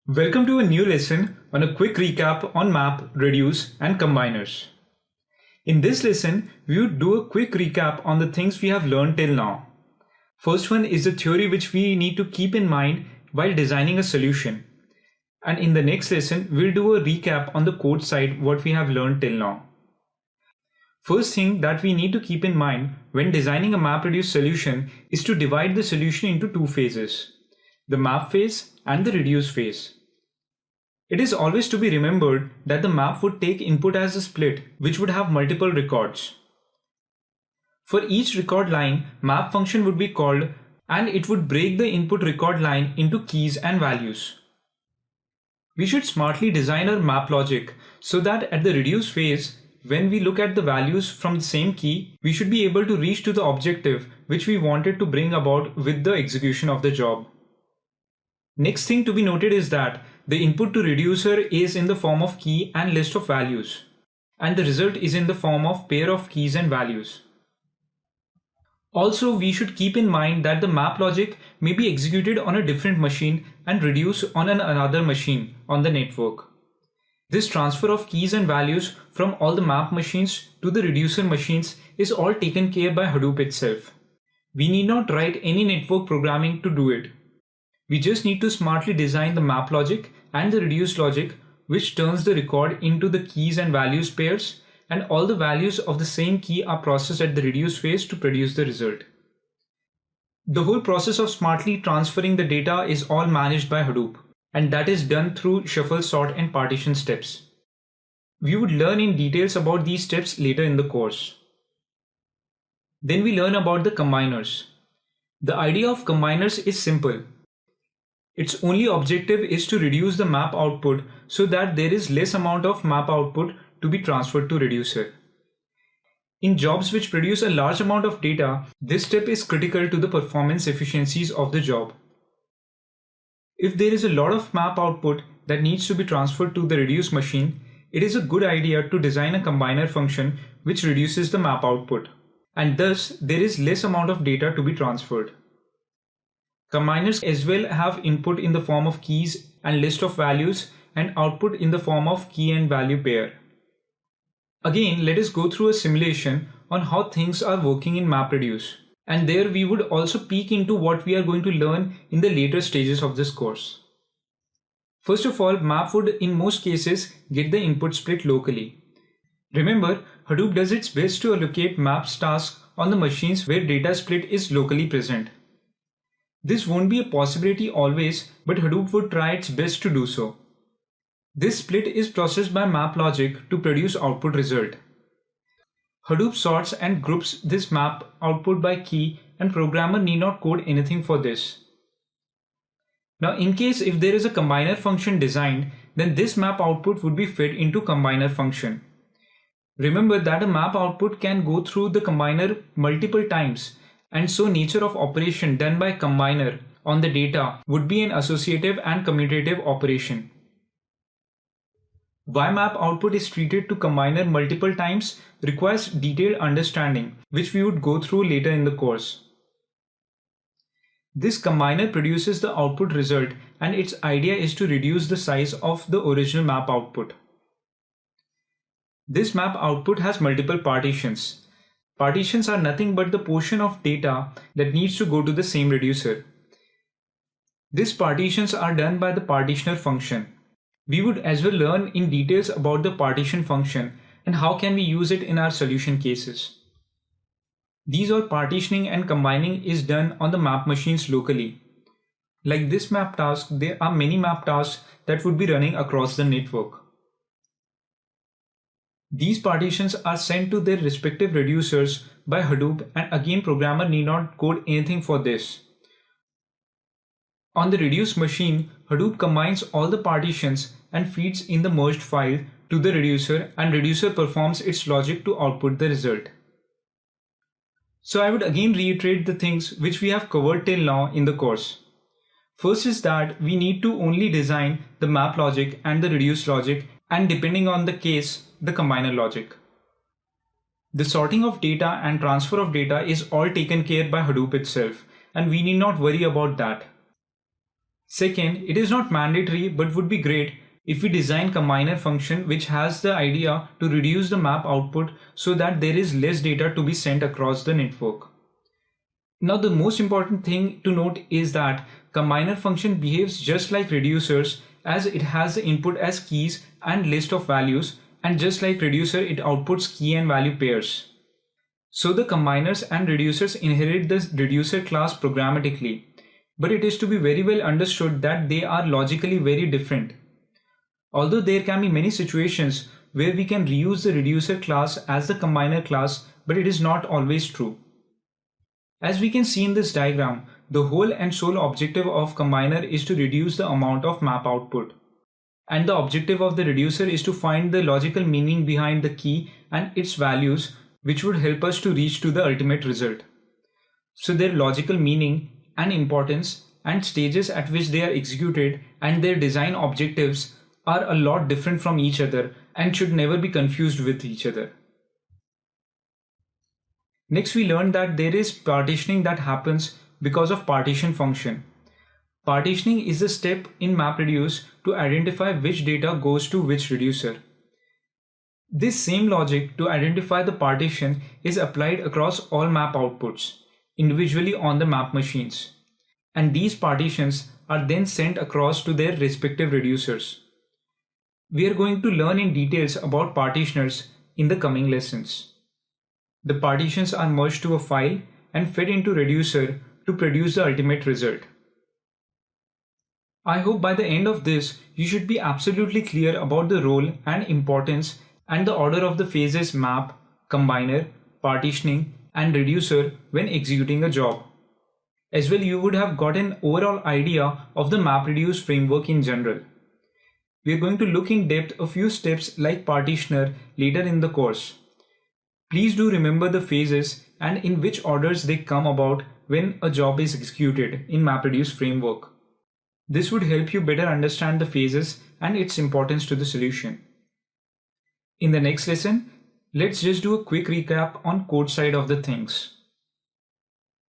Welcome to a new lesson on a quick recap on map, reduce, and combiners. In this lesson, we would do a quick recap on the things we have learned till now. First one is the theory which we need to keep in mind while designing a solution. And in the next lesson, we'll do a recap on the code side what we have learned till now. First thing that we need to keep in mind when designing a map-reduce solution is to divide the solution into two phases, the map phase and the reduce phase. It is always to be remembered that the map would take input as a split which would have multiple records. For each record line, map function would be called and it would break the input record line into keys and values. We should smartly design our map logic so that at the reduce phase, when we look at the values from the same key, we should be able to reach to the objective which we wanted to bring about with the execution of the job. Next thing to be noted is that the input to reducer is in the form of key and list of values, and the result is in the form of pair of keys and values. Also, we should keep in mind that the map logic may be executed on a different machine and reduce on another machine on the network. This transfer of keys and values from all the map machines to the reducer machines is all taken care by Hadoop itself. We need not write any network programming to do it. We just need to smartly design the map logic and the reduce logic which turns the record into the keys and values pairs, and all the values of the same key are processed at the reduce phase to produce the result. The whole process of smartly transferring the data is all managed by Hadoop, and that is done through shuffle, sort and partition steps. We would learn in details about these steps later in the course. Then we learn about the combiners. The idea of combiners is simple. Its only objective is to reduce the map output so that there is less amount of map output to be transferred to reducer. In jobs which produce a large amount of data, this step is critical to the performance efficiencies of the job. If there is a lot of map output that needs to be transferred to the reduce machine, it is a good idea to design a combiner function which reduces the map output, and thus there is less amount of data to be transferred. Combiners as well have input in the form of keys and list of values and output in the form of key and value pair. Again, let us go through a simulation on how things are working in MapReduce, and there we would also peek into what we are going to learn in the later stages of this course. First of all, map would in most cases get the input split locally. Remember, Hadoop does its best to allocate maps tasks on the machines where data split is locally present. This won't be a possibility always, but Hadoop would try its best to do so. This split is processed by map logic to produce output result. Hadoop sorts and groups this map output by key, and programmer need not code anything for this. Now in case if there is a combiner function designed, then this map output would be fed into combiner function. Remember that a map output can go through the combiner multiple times, and so nature of operation done by combiner on the data would be an associative and commutative operation. Why map output is treated to combiner multiple times requires detailed understanding, which we would go through later in the course. This combiner produces the output result, and its idea is to reduce the size of the original map output. This map output has multiple partitions. Partitions are nothing but the portion of data that needs to go to the same reducer. These partitions are done by the partitioner function. We would as well learn in details about the partition function and how can we use it in our solution cases. These all partitioning and combining is done on the map machines locally. Like this map task, there are many map tasks that would be running across the network. These partitions are sent to their respective reducers by Hadoop, and again programmer need not code anything for this. On the reduce machine, Hadoop combines all the partitions and feeds in the merged file to the reducer, and reducer performs its logic to output the result. So I would again reiterate the things which we have covered till now in the course. First is that we need to only design the map logic and the reduce logic, and depending on the case, the combiner logic. The sorting of data and transfer of data is all taken care by Hadoop itself, and we need not worry about that. Second, it is not mandatory but would be great if we design combiner function which has the idea to reduce the map output so that there is less data to be sent across the network. Now the most important thing to note is that combiner function behaves just like reducers, as it has the input as keys and list of values, and just like reducer it outputs key and value pairs. So the combiners and reducers inherit the reducer class programmatically, but it is to be very well understood that they are logically very different. Although there can be many situations where we can reuse the reducer class as the combiner class, but it is not always true. As we can see in this diagram, the whole and sole objective of combiner is to reduce the amount of map output. And the objective of the reducer is to find the logical meaning behind the key and its values, which would help us to reach to the ultimate result. So their logical meaning and importance and stages at which they are executed and their design objectives are a lot different from each other and should never be confused with each other. Next, we learned that there is partitioning that happens because of partition function. Partitioning is the step in MapReduce to identify which data goes to which reducer. This same logic to identify the partition is applied across all map outputs, individually on the map machines. And these partitions are then sent across to their respective reducers. We are going to learn in details about partitioners in the coming lessons. The partitions are merged to a file and fed into reducer to produce the ultimate result. I hope by the end of this, you should be absolutely clear about the role and importance and the order of the phases map, combiner, partitioning, and reducer when executing a job. As well, you would have got an overall idea of the MapReduce framework in general. We are going to look in depth a few steps like partitioner later in the course. Please do remember the phases and in which orders they come about when a job is executed in MapReduce framework. This would help you better understand the phases and its importance to the solution. In the next lesson, let's just do a quick recap on code side of the things.